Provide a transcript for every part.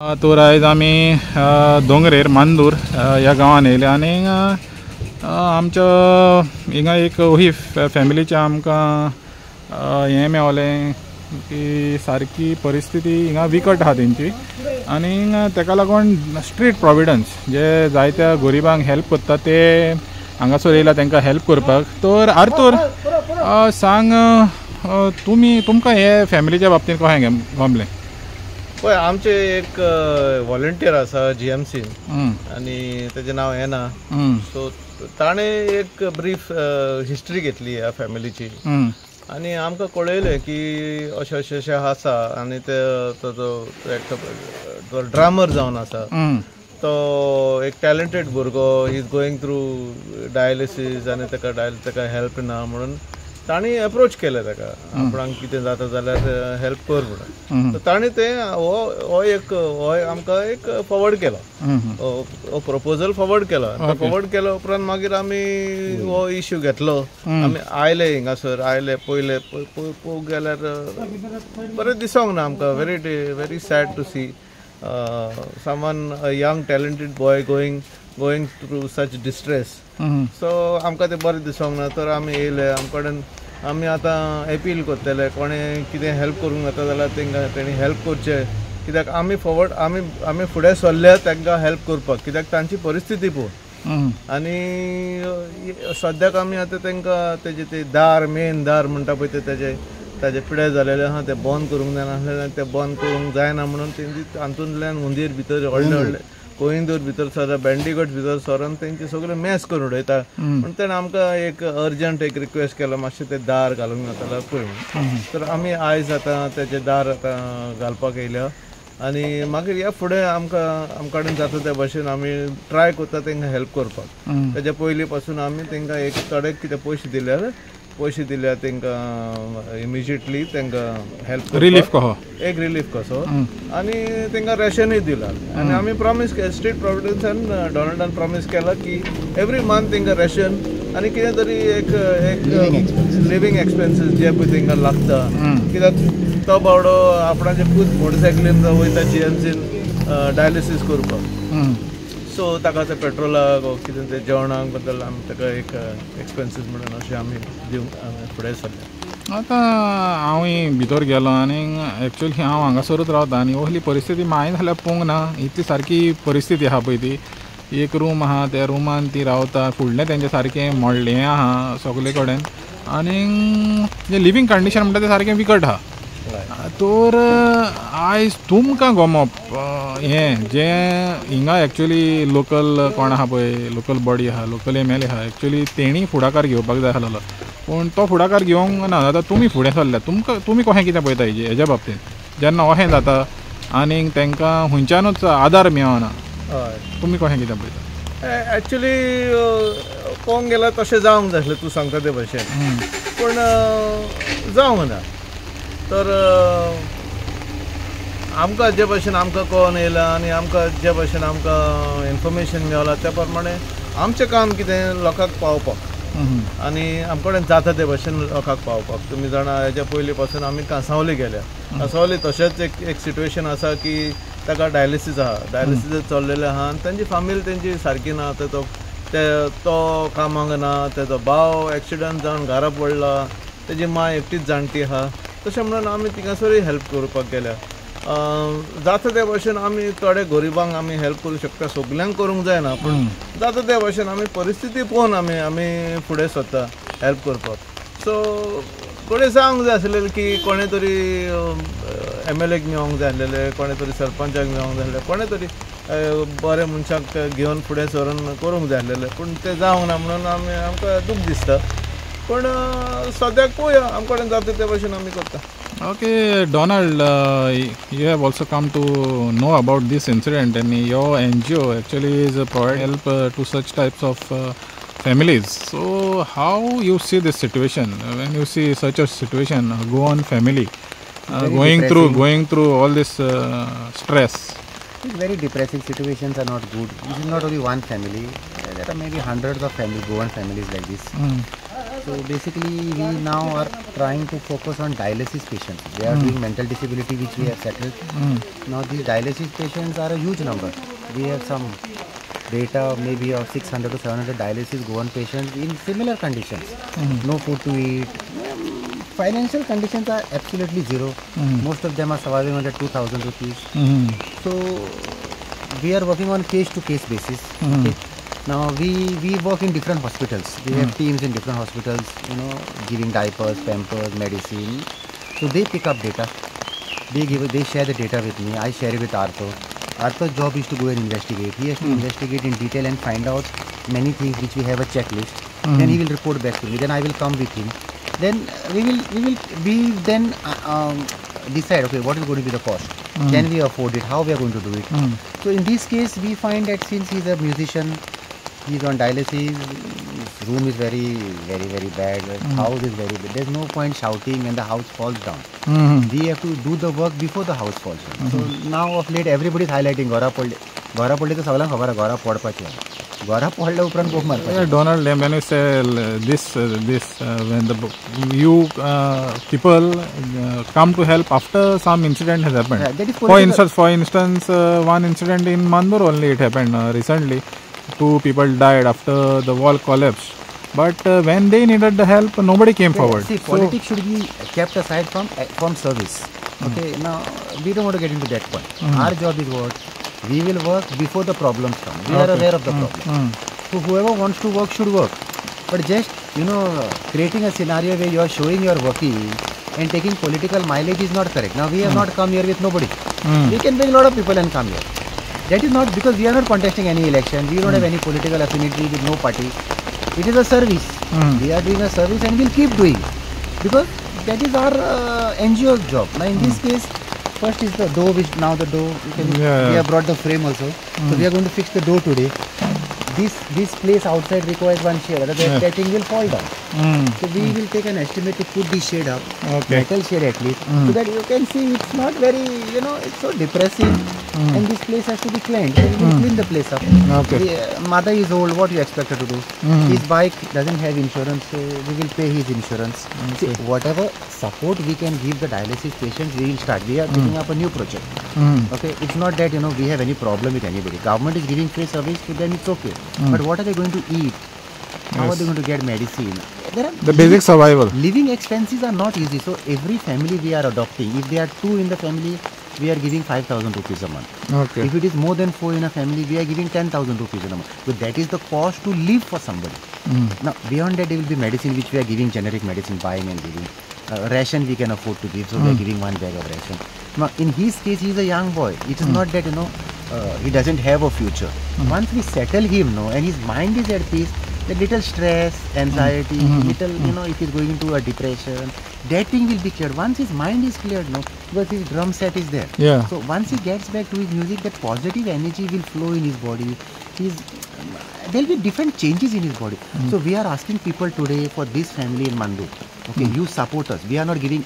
तर आयज आमी दोंगरेर मांदूर ह्या गांवांत येयले आनी आमच्या हिंगा एक ही फॅमिलीचे आमकां हें मेवलें की सारकी परिस्थिती हिंगा विकट आहा तेंची आनी तेका लागून स्ट्रीट प्रोविडन्स जे जायत्या गरिबांक हेल्प करता ते हांगासर येयला तांकां हेल्प करपाक. तर आर्थूर सांग तुमकां हे फॅमिलीच्या बाबतींत कशें गमलें? पळय आमचे एक व्हॉलंटियर आसा GMC आनी तेजें नांव येना. सो ताणें एक ब्रीफ हिस्ट्री घेतली ह्या फॅमिलीची आनी आमकां कळयलें की अशें अशें अशें आसा आनी तो ड्रामर जावन आसा. तो एक टॅलंटेड भुरगो he is going through dialysis आनी ताका हेल्प ना म्हणून ताणी अप्रोच केलें ताका आपणाक कितें जाता जाल्यार हेल्प कर म्हणून. तर ताणी तें हो आमकां एक फॉवर्ड केलो, हो प्रपोजल फॉवर्ड केलो. फॉवर्ड केलो उपरांत मागीर आमी हो इश्यू घेतलो. आमी आयले हिंगासर पयले पळोवंक गेल्यार बरें दिसोंक ना आमकां. Very sad to see someone, a young talented boy going through such distress. So आमकां तें बरें दिसोंक ना. तर आमी येयले आमी आतां अपील करतले कोणें कितें हेल्प करूंक जाता जाल्यार तेणी हेल्प करचें. कित्याक आमी फुडें सरले तांकां हेल्प करपाक, कित्याक तांची परिस्थिती पळोवन. आनी सद्याक आमी आतां तांकां तेजें तें मेन दार म्हणटा पळय ताजे पिड्यार जालेले आहा ते बंद करूंक जायना. ते बंद करूंक जायना म्हणून तेंची हातूंतल्यान हुंदीर भितर व्हडले कोयंदूर भितर सर बेंडीगट भितर सरून तेंचे सगळे मॅस करून उडयता. पूण तेणें आमकां एक अर्जंट एक रिक्वेस्ट केलो मातशें तें दार घालूंक जाता जाल्यार पळय म्हणून. तर आमी आयज आतां तेजें दार आतां घालपाक येयल्या आनी मागीर ह्या फुडें आमकां कडेन जाता त्या भाशेन आमी ट्राय करता तांकां हेल्प करपाक. तेज्या पयलीं पासून आमी तांकां एक थोडे कितें पयशे दिल्यार तांकां इमिजिएटली तांकां हेल्प रिलीफ कसो आनी तांकां रेशनूय दिलां. आनी आमी प्रॉमीस केलें, स्टेट प्रोविडन्सान डॉनल्डान प्रॉमीस केला की एवरी मंथ तांकां रेशन आनी कितें तरी एक लिवींग एक्सपेन्सीस जे पळय तांकां लागता. कित्याक तो बावडो आपणाचे खूब मोटरसायकलीन वयता GMCन डायलिसीस करपाक. सो ताका ते पेट्रोलाक कितें ते जेवणाक बद्दल आमी ताका एक एक्सपेन्सीस म्हणून अशें आमी दिवंक फुडें सरले. आतां हांवूय भितर गेलो आनी एक्चुअली हांव हांगासरूच रावता आनी असली परिस्थिती हांवें जाल्यार पळोवंक ना. इतली सारकी परिस्थिती आहा पळय ती. एक रूम आहा, त्या रूमान ती रावता, फुडलें तेंचें सारकें मोडलें आहा सगळे कडेन आनी जें लिवींग कंडिशन म्हणटा तें सारकें विकट आहा. तर आयज तुमकां गमप हें जें हिंगा एक्चुअली लोकल कोण आहा पळय, लोकल बॉडी आहा, लोकल MLA आहा, एक्चुअली तेणी फुडाकार घेवपाक जाय आसलेलो पूण तो फुडाकार घेवंक ना. आतां तुमी फुडें सरल्यात, तुमी कशें कितें पळयता हेज्या बाबतींत जेन्ना अशें जाता आनीक तांकां खंयच्यानूच आदार मेळना, तुमी कशें कितें पळयता? एक्चुली पळोवंक गेल्यार तशें जावंक जाय आसलें तूं सांगता ते भशेन, पूण जावंक ना. तर आमकां जे भाशेन आमकां कळोन येयला आनी आमकां जे भाशेन आमकां इन्फॉर्मेशन मेळ्ळां त्या प्रमाणे आमचें काम कितें लोकांक पावपाक आनी आमचे कडेन जाता ते भाशेन लोकांक पावपाक. तुमी जाणा हेज्या पयलीं पासून आमी कांसावले गेल्या. कांसावले तशेंच एक सिट्युएशन आसा की ताका डायलिसीस आहा, डायलिसीस चल्लेले आहा आनी तांची फामील तेंची सारकी ना. तो कामाक ना, तेजो भाव एक्सिडंट जावन घरा पडला, तेजी माय एकटीच जाणटी आहा. तशें म्हणून आमी थिंगासरूय हेल्प करपाक गेल्या. जाता त्या भाशेन आमी थोडे गरिबांक आमी हेल्प करूं शकता, सगल्यांक करूंक जायना पूण जाता त्या भाशेन आमी परिस्थिती पळोवन आमी फुडें सरता हेल्प करपाक. सो कोणें सांगूंक जाय आसलेलें की कोणें तरी MLAक मेळोंक जाय आसलेलें, कोणें तरी सरपंचाक मेळोंक जाय आसलेलें, कोणें तरी बरे मनशाक घेवन फुडें सरून करूंक जाय आसलेलें पूण तें जावंक ना म्हणून आमकां दूख दिसता. पूण सद्याक पळोवया आमचे कडेन जाता त्या भाशेन आमी करता. Okay, Donald, you have also come to know about this incident and your NGO actually is providing help to such types of families. So how you see this situation when you see such a situation go on family going through all this stress? It's very depressing. Situations are not good. This is not only one family. There are maybe hundreds of families, Goan families like this. So basically, we now are trying to focus on dialysis patients. They are doing mental disability, which we have settled. Now these dialysis patients are a huge number. We have some data maybe of 600 to 700 dialysis Goan patients in similar conditions. No food to eat. Financial conditions are absolutely zero. Most of them are surviving on the 2,000 rupees. So we are working on case-to-case basis. Okay. Now we work in different hospitals. We have teams in different hospitals, giving diapers, pampers, medicine. So they pick up data. They share the data with me. I share it with Artho. Artho's job is to go and investigate. He has to investigate in detail and find out many things which we have a checklist. Then he will report back to me. Then I will come with him. Then we then decide, okay, what is going to be the cost? Can we afford it? How we are going to do it? So in this case, we find that since he's a musician, he's on dialysis, his room is very, very, very bad, his house is very bad. There's no point shouting when the house falls down. We have to do the work before the house falls down. So now of late, everybody is highlighting Gora Polde. Gora Polde to सगळ्यांक खबर आहे Gora पडपाची. Gora पडल्या उपरांत खूप मारपाची. Donald, when you say this when you people come to help after some incident has happened. Yeah, that is For instance, one incident in Mandur only it happened recently. 2 people died after the wall collapsed. But when they needed the help, nobody came forward. See, politics should be kept aside from service. Okay, now we don't want to get into that point. Our job is what? We will work before the problems come. We are aware of the problem. So whoever wants to work should work. But just, creating a scenario where you are showing you are working and taking political mileage is not correct. Now we have not come here with nobody. We can bring a lot of people and come here. That is not because we are not contesting any election. We don't have any political affinity with no party. It is a service. We are doing a service and we'll keep doing because that is our NGO's job. Now in this case, first is the door, which now the door, we have brought the frame also. So we are going to fix the door today. This place outside requires one shade, otherwise that thing will fall down. So we will take an estimate to put the shade up, metal shade at least, so that you can see it's not very, it's so depressing. And this place has to be cleaned. So we will clean the place up. Mother is old, what you expect her to do? His bike doesn't have insurance, so we will pay his insurance. See, whatever support we can give the dialysis patients, we will start. We are picking up a new project. Okay, it's not that we have any problem with anybody. Government is giving free service to them, it's okay. But what are they going to eat? How are they going to get medicine? The basic survival. Living expenses are not easy. So every family we are adopting, if there are 2 in the family, we are giving 5,000 rupees a month. Okay. If it is more than 4 in a family, we are giving 10,000 rupees a month. So that is the cost to live for somebody. Now beyond that, there will be medicine which we are giving, generic medicine, buying and giving. Ration we can afford to give, so we are giving 1 bag of ration. Now in his case, he is a young boy. It is not that he doesn't have a future. Once we settle him, and his mind is at peace, the little stress, anxiety, little, if he's going into a depression, that thing will be cleared. Once his mind is cleared, because his drum set is there. Yeah. So once he gets back to his music, that positive energy will flow in his body. There will be different changes in his body. So we are asking people today for this family in Mandur. Okay, you support us. We are not giving,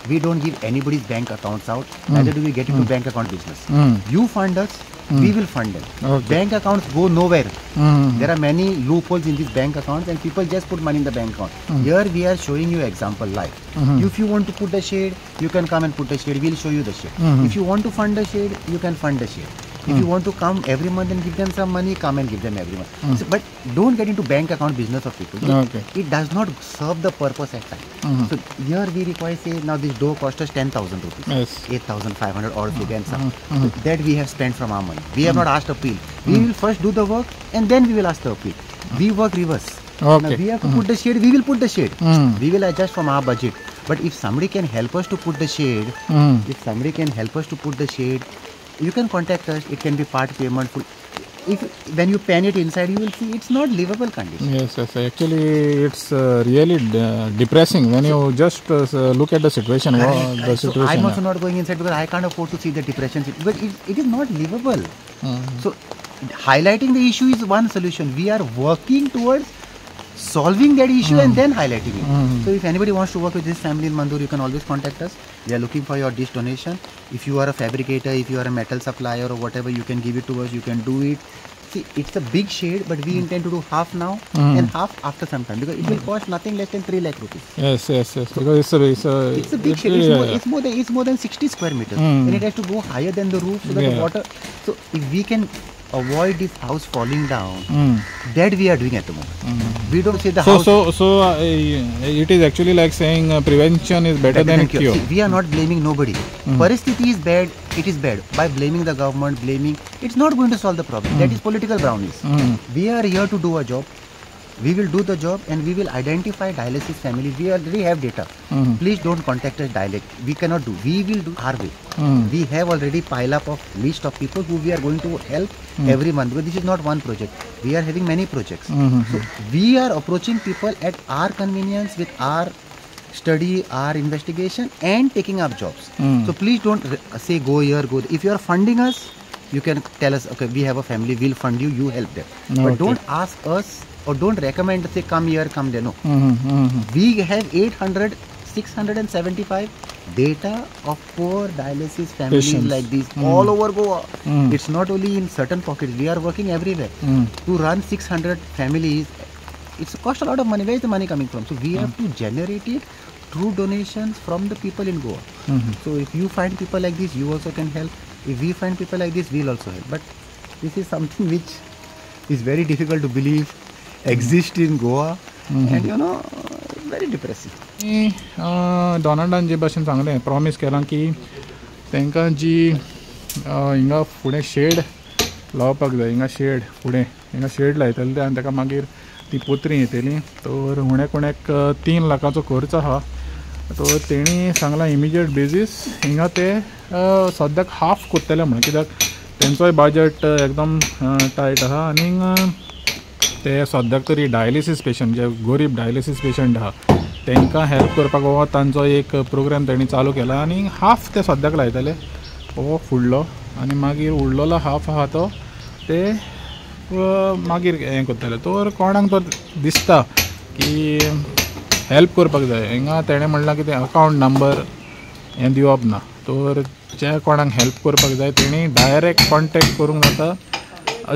we don't give anybody's bank accounts out. Neither do we get into bank account business. You fund us, we will fund them. Okay. Bank accounts go nowhere. There are many loopholes in these bank accounts and people just put money in the bank account. Here we are showing you example live. If you want to put the shade, you can come and put the shade. We'll show you the shade. If you want to fund the shade, you can fund the shade. If you want to come every month and give them some money, come and give them every month. So, but don't get into bank account business of people. It does not serve the purpose at time. So here we require, say, now this door cost us 10,000 rupees. Yes. 8,500 or figure and some. So that we have spent from our money. We have not asked appeal. We will first do the work and then we will ask the appeal. We work reverse. Okay. Now we have to put the shade, we will put the shade. We will adjust from our budget. But if somebody can help us to put the shade, you can contact us. It can be part payment. When you pan it inside, you will see it's not livable condition. Yes. Actually, it's really depressing when you just look at the situation. So I'm also not going inside because I can't afford to see the depression. But it is not livable. So highlighting the issue is one solution. We are working towards solving that issue and then highlighting it. So if anybody wants to work with this family in Mandur, you can always contact us. We are looking for your dish donation. If you are a fabricator, if you are a metal supplier or whatever, you can give it to us. You can do it. See, it's a big shade, but we intend to do half now and half after some time, because it will cost nothing less than 3 lakh rupees. Yes. Because It's a big shade. It's more than 60 square meters, and it has to go higher than the roof so that the water. So if we can avoid this house falling down, that we are doing at the moment. We don't say the house. So it is actually like saying prevention is better than cure. See, we are not blaming nobody. Paristiti is bad. It is bad. By blaming the government, it's not going to solve the problem. That is political brownies. We are here to do a job. We will do the job and we will identify dialysis families. We already have data. Please don't contact us direct. We cannot do. We will do our way. We have already pile up of list of people who we are going to help every month, because this is not one project. We are having many projects. So we are approaching people at our convenience with our study, our investigation, and taking up jobs. So please don't say go here, go there. If you are funding us, you can tell us, okay, we have a family, we'll fund you, you help them. But don't ask us or don't recommend, say come here, come there. No. We have 675 data of poor dialysis families Patients. like this all over Goa. It's not only in certain pockets. We are working everywhere. To run 600 families, it's cost a lot of money. Where is the money coming from? So we have to generate it through donations from the people in Goa. So if you find people like this, you also can help. If we find people like this, we'll also help. But this is something which is very difficult to believe exist in Goa, and very depressing. डॉनाल्डान जे भाशेन सांगलें promise केलां की तांकां जी हिंगा फुडें shade लावपाक जाय, हिंगा शेड फुडें हिंगा शेड लायतले ते आनी ताका मागीर ती पोतरी येतली. तर हुणे कोणेक 3 लाखाचो खर्च आहा. तर तेणी सांगलां इमिजिएट बेजीस हिंगा ते सद्याक हाफ कोत्तले म्हणून, कित्याक तेंचोय बजट एकदम टायट आहा. आनी ते सद्याक तरी डायलिसीस पेशंट जे गरीब डायलिसीस पेशंट आहा तांकां हेल्प करपाक हो तांचो एक प्रोग्राम तेणी चालू केला. आनी हाफ ते सद्याक लायतले हो फुडलो, आनी मागीर उरलेलो हाफ आहा तो ते मागीर हें करतले. तर कोणाक तो दिसता की हेल्प करपाक जाय, हिंगा तेणें म्हणलां की तें अकावंट नंबर हें दिवप ना. तर जे कोणाक हेल्प करपाक जाय तेणी डायरेक्ट कॉन्टेक्ट करूंक जाता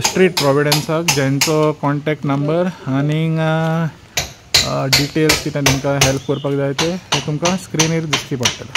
स्ट्रीट प्रोविडन्साक, जेंचो कॉन्टेक्ट नंबर आनी डिटेल्स कितें तांकां हेल्प करपाक जाय ते तुमकां स्क्रिनीर दिसची पडटलें.